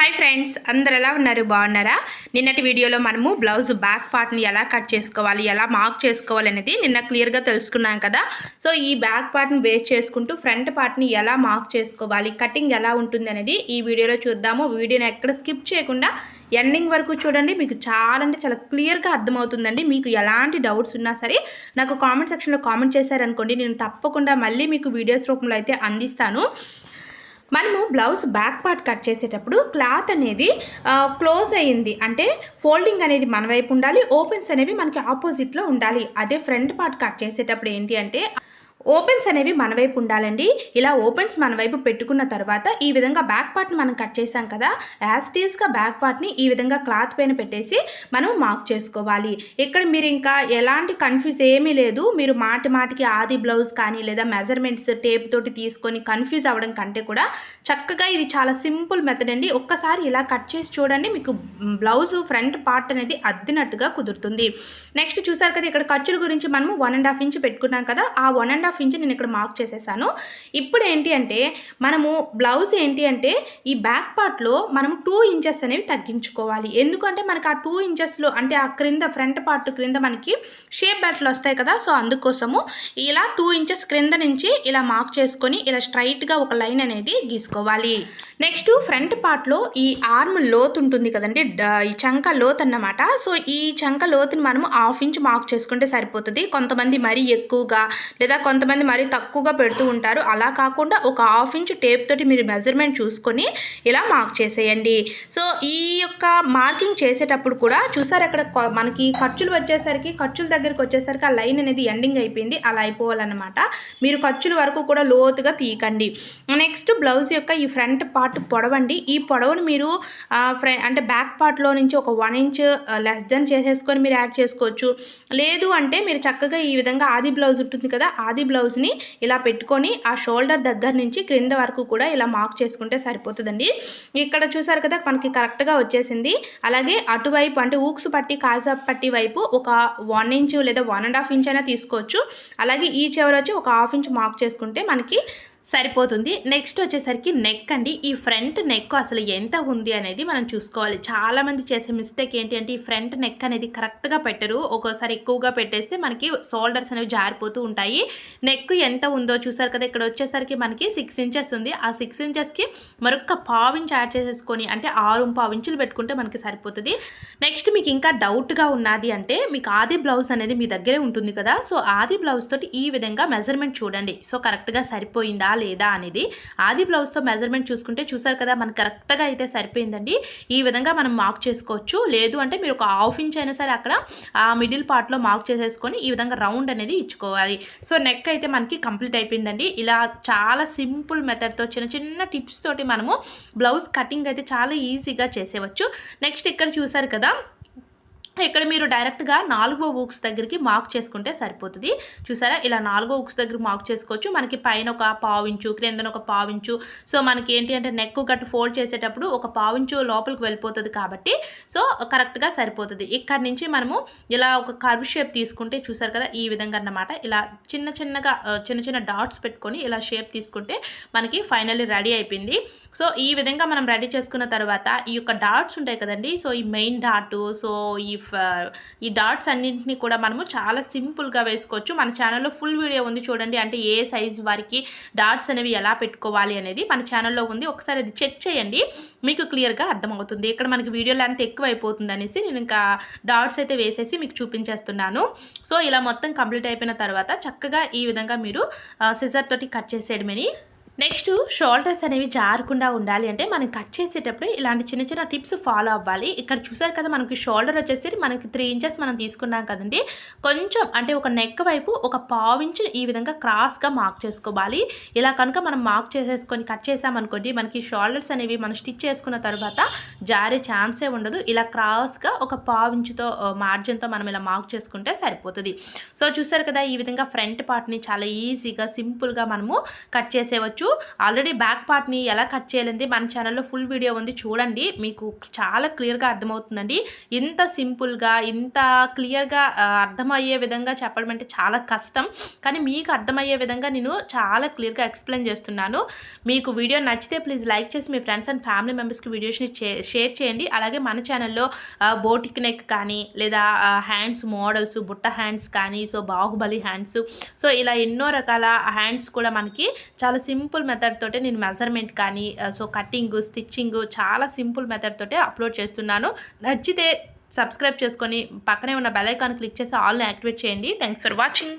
Hi friends, అందరు ఎలా ఉన్నారు? బాగున్నారా? నిన్నటి వీడియోలో మనము బ్లౌజ్ బ్యాక్ పార్ట్ని ఎలా కట్ చేసుకోవాలి, ఎలా మార్క్ చేసుకోవాలి అనేది నిన్న క్లియర్గా తెలుసుకున్నాం కదా. సో ఈ బ్యాక్ పార్ట్ని బేస్ చేసుకుంటూ ఫ్రంట్ పార్ట్ని ఎలా మార్క్ చేసుకోవాలి, కటింగ్ ఎలా ఉంటుంది అనేది ఈ వీడియోలో చూద్దాము. వీడియోని ఎక్కడ స్కిప్ చేయకుండా ఎండింగ్ వరకు చూడండి. మీకు చాలా అంటే చాలా క్లియర్గా అర్థమవుతుందండి. మీకు ఎలాంటి డౌట్స్ ఉన్నా సరే నాకు కామెంట్ సెక్షన్లో కామెంట్ చేశారనుకోండి, నేను తప్పకుండా మళ్ళీ మీకు వీడియోస్ రూపంలో అయితే అందిస్తాను. మనము బ్లౌజ్ బ్యాక్ పార్ట్ కట్ చేసేటప్పుడు క్లాత్ అనేది క్లోజ్ అయ్యింది అంటే ఫోల్డింగ్ అనేది మన వైపు ఉండాలి, ఓపెన్స్ అనేవి మనకి ఆపోజిట్లో ఉండాలి. అదే ఫ్రంట్ పార్ట్ కట్ చేసేటప్పుడు ఏంటి అంటే ఓపెన్స్ అనేవి మన వైపు ఉండాలండి. ఇలా ఓపెన్స్ మన వైపు పెట్టుకున్న తర్వాత ఈ విధంగా బ్యాక్ పార్ట్ని మనం కట్ చేసాం కదా, యాస్టీస్గా బ్యాక్ పార్ట్ని ఈ విధంగా క్లాత్ పైన పెట్టేసి మనం మార్క్ చేసుకోవాలి. ఇక్కడ మీరు ఇంకా ఎలాంటి కన్ఫ్యూజ్ ఏమీ లేదు. మీరు మాటికి ఆది బ్లౌజ్ కానీ లేదా మెజర్మెంట్స్ టేప్ తోటి తీసుకొని కన్ఫ్యూజ్ అవ్వడం కంటే కూడా చక్కగా ఇది చాలా సింపుల్ మెథడ్ అండి. ఒక్కసారి ఇలా కట్ చేసి చూడండి, మీకు బ్లౌజ్ ఫ్రంట్ పార్ట్ అనేది అద్దినట్టుగా కుదురుతుంది. నెక్స్ట్ చూసారు కదా, ఇక్కడ ఖర్చుల గురించి మనము 1.5 ఇంచ్ పెట్టుకున్నాం కదా, ఆ 1.5 ఇంచ్ నేను ఇక్కడ మార్క్ చేసేసాను. ఇప్పుడు ఏంటి అంటే మనము బ్లౌజ్ ఏంటి అంటే ఈ బ్యాక్ పార్ట్లో మనము 2 ఇంచెస్ అనేవి తగ్గించుకోవాలి. ఎందుకంటే మనకి ఆ 2 ఇంచెస్లో అంటే ఆ క్రింద ఫ్రంట్ పార్ట్ క్రింద మనకి షేప్ బెల్ట్లు వస్తాయి కదా, సో అందుకోసము ఇలా 2 ఇంచెస్ క్రింద నుంచి ఇలా మార్క్ చేసుకొని ఇలా స్ట్రైట్గా ఒక లైన్ అనేది గీసుకోవాలి. నెక్స్ట్ ఫ్రంట్ పార్ట్లో ఈ ఆర్మ్ లోతు ఉంటుంది కదండి, ఈ చంక లోతు అన్నమాట. సో ఈ చంక లోతుని మనము 1/2 ఇంచ్ మార్క్ చేసుకుంటే సరిపోతుంది. కొంతమంది మరీ ఎక్కువగా లేదా కొంతమంది మరీ తక్కువగా పెడుతూ ఉంటారు. అలా కాకుండా ఒక 1/2 ఇంచ్ టేప్ తోటి మీరు మెజర్మెంట్ చూసుకొని ఇలా మార్క్ చేసేయండి. సో ఈ యొక్క మార్కింగ్ చేసేటప్పుడు కూడా చూసారు, అక్కడ మనకి ఖర్చుల దగ్గరికి వచ్చేసరికి ఆ లైన్ అనేది ఎండింగ్ అయిపోయింది. అలా అయిపోవాలన్నమాట. మీరు ఖర్చుల వరకు కూడా లోతుగా తీయకండి. నెక్స్ట్ బ్లౌజ్ యొక్క ఈ ఫ్రంట్ పార్ట్ పొడవండి. ఈ పొడవును మీరు అంటే బ్యాక్ పార్ట్లో నుంచి ఒక 1 ఇంచ్ లెస్ దెన్ చేసేసుకొని మీరు యాడ్ చేసుకోవచ్చు. లేదు అంటే మీరు చక్కగా ఈ విధంగా ఆది బ్లౌజ్ ఉంటుంది కదా, ఆది బ్లౌజ్ని ఇలా పెట్టుకొని ఆ షోల్డర్ దగ్గర నుంచి క్రింద వరకు కూడా ఇలా మార్క్ చేసుకుంటే సరిపోతుందండి. ఇక్కడ చూసారు కదా, మనకి కరెక్ట్గా వచ్చేసింది. అలాగే అటువైపు అంటే ఊక్స్ పట్టి కాజా పట్టి వైపు ఒక 1 ఇంచ్ లేదా 1.5 ఇంచ్ అయినా తీసుకోవచ్చు. అలాగే ఈ చివర వచ్చి ఒక 1/2 ఇంచ్ మార్క్ చేసుకుంటే మనకి సరిపోతుంది. నెక్స్ట్ వచ్చేసరికి నెక్ అండి. ఈ ఫ్రంట్ నెక్ అసలు ఎంత ఉంది అనేది మనం చూసుకోవాలి. చాలామంది చేసే మిస్టేక్ ఏంటి అంటే ఈ ఫ్రంట్ నెక్ అనేది కరెక్ట్గా పెట్టరు. ఒక్కోసారి ఎక్కువగా పెట్టేస్తే మనకి షోల్డర్స్ అనేవి జారిపోతూ ఉంటాయి. నెక్ ఎంత ఉందో చూసారు కదా, ఇక్కడ వచ్చేసరికి మనకి 6 ఇంచెస్ ఉంది. ఆ 6 ఇంచెస్కి మరొక 1/2 ఇంచ్ యాడ్ చేసేసుకొని అంటే 6.5 ఇంచులు పెట్టుకుంటే మనకి సరిపోతుంది. నెక్స్ట్ మీకు ఇంకా డౌట్గా ఉన్నది అంటే మీకు ఆది బ్లౌజ్ అనేది మీ దగ్గరే ఉంటుంది కదా, సో ఆది బ్లౌజ్ తోటి ఈ విధంగా మెజర్మెంట్ చూడండి. సో కరెక్ట్గా సరిపోయిందా లేదా అనేది ఆది బ్లౌజ్తో మెజర్మెంట్ చూసుకుంటే చూసారు కదా, మనకు కరెక్ట్గా అయితే సరిపోయిందండి. ఈ విధంగా మనం మార్క్ చేసుకోవచ్చు. లేదు అంటే మీరు ఒక 1/2 ఇంచ్ అయినా సరే అక్కడ ఆ మిడిల్ పార్ట్లో మార్క్ చేసేసుకొని ఈ విధంగా రౌండ్ అనేది ఇచ్చుకోవాలి. సో నెక్ అయితే మనకి కంప్లీట్ అయిపోయిందండి. ఇలా చాలా సింపుల్ మెథడ్తో చిన్న టిప్స్ తోటి మనము బ్లౌజ్ కటింగ్ అయితే చాలా ఈజీగా చేసేవచ్చు. నెక్స్ట్ ఇక్కడ చూసారు కదా, ఇక్కడ మీరు డైరెక్ట్గా 4వ ఊక్స్ దగ్గరికి మార్క్ చేసుకుంటే సరిపోతుంది. చూసారా, ఇలా 4వ ఊక్స్ దగ్గర మార్క్ చేసుకోవచ్చు. మనకి పైన ఒక 1/2 ఇంచు, క్రిందన ఒక 1/2 ఇంచు. సో మనకి ఏంటి అంటే నెక్ గట్టు ఫోల్డ్ చేసేటప్పుడు ఒక 1/2 ఇంచు లోపలికి వెళ్ళిపోతుంది కాబట్టి సో కరెక్ట్గా సరిపోతుంది. ఇక్కడ నుంచి మనము ఇలా ఒక కర్వ్ షేప్ తీసుకుంటే చూసారు కదా, ఈ విధంగా అన్నమాట. ఇలా చిన్న డాట్స్ పెట్టుకొని ఇలా షేప్ తీసుకుంటే మనకి ఫైనల్లీ రెడీ అయిపోయింది. సో ఈ విధంగా మనం రెడీ చేసుకున్న తర్వాత ఈ యొక్క డాట్స్ ఉంటాయి కదండి, సో ఈ మెయిన్ డాట్, సో ఈ డాట్స్ అన్నింటినీ కూడా మనము చాలా సింపుల్గా వేసుకోవచ్చు. మన ఛానల్లో ఫుల్ వీడియో ఉంది చూడండి, అంటే ఏ సైజు వారికి డాట్స్ అనేవి ఎలా పెట్టుకోవాలి అనేది మన ఛానల్లో ఉంది. ఒకసారి అది చెక్ చేయండి, మీకు క్లియర్గా అర్థమవుతుంది. ఇక్కడ మనకి వీడియో లెంత్ ఎక్కువ అయిపోతుంది అనేసి నేను ఇంకా డాట్స్ అయితే వేసేసి మీకు చూపించేస్తున్నాను. సో ఇలా మొత్తం కంప్లీట్ అయిపోయిన తర్వాత చక్కగా ఈ విధంగా మీరు సిజర్ తోటి కట్ చేసేయడమని. నెక్స్ట్ షోల్డర్స్ అనేవి జారకుండా ఉండాలి అంటే మనం కట్ చేసేటప్పుడు ఇలాంటి చిన్న టిప్స్ ఫాలో అవ్వాలి. ఇక్కడ చూసారు కదా, మనకి షోల్డర్ వచ్చేసి మనకి 3 ఇంచెస్ మనం తీసుకున్నాం కదండి. కొంచెం అంటే ఒక నెక్ వైపు ఒక 1/2 ఇంచ్ ఈ విధంగా క్రాస్గా మార్క్ చేసుకోవాలి. ఇలా కనుక మనం మార్క్ చేసేసుకొని కట్ చేసామనుకోండి, మనకి షోల్డర్స్ అనేవి మనం స్టిచ్ చేసుకున్న తర్వాత జారే ఛాన్సే ఉండదు. ఇలా క్రాస్గా ఒక 1/2 ఇంచుతో మార్జిన్తో మనం ఇలా మార్క్ చేసుకుంటే సరిపోతుంది. సో చూసారు కదా, ఈ విధంగా ఫ్రంట్ పార్ట్ని చాలా ఈజీగా సింపుల్గా మనము కట్ చేసేవచ్చు. ఆల్రెడీ బ్యాక్ పార్ట్ని ఎలా కట్ చేయాలండి మన ఛానల్లో ఫుల్ వీడియో ఉంది, చూడండి. మీకు చాలా క్లియర్గా అర్థమవుతుందండి. ఇంత సింపుల్గా ఇంత క్లియర్గా అర్థమయ్యే విధంగా చెప్పడం అంటే చాలా కష్టం, కానీ మీకు అర్థమయ్యే విధంగా నేను చాలా క్లియర్గా ఎక్స్ప్లెయిన్ చేస్తున్నాను. మీకు వీడియో నచ్చితే ప్లీజ్ లైక్ చేసి మీ ఫ్రెండ్స్ అండ్ ఫ్యామిలీ మెంబర్స్కి వీడియోస్ని షేర్ చేయండి. అలాగే మన ఛానల్లో బోటిక్ నెక్ కానీ లేదా హ్యాండ్స్ మోడల్స్, బుట్ట హ్యాండ్స్ కానీ, సో బాహుబలి హ్యాండ్స్, సో ఇలా ఎన్నో రకాల హ్యాండ్స్ కూడా మనకి చాలా సింపుల్ మెథడ్ తోటే నేను మెజర్మెంట్ కానీ సో కటింగ్, స్టిచ్చింగ్ చాలా సింపుల్ మెథడ్ తోటే అప్లోడ్ చేస్తున్నాను. నచ్చితే సబ్స్క్రైబ్ చేసుకొని పక్కనే ఉన్న బెల్ ఐకాన్ క్లిక్ చేసి ఆల్ని యాక్టివేట్ చేయండి. Thanks for watching.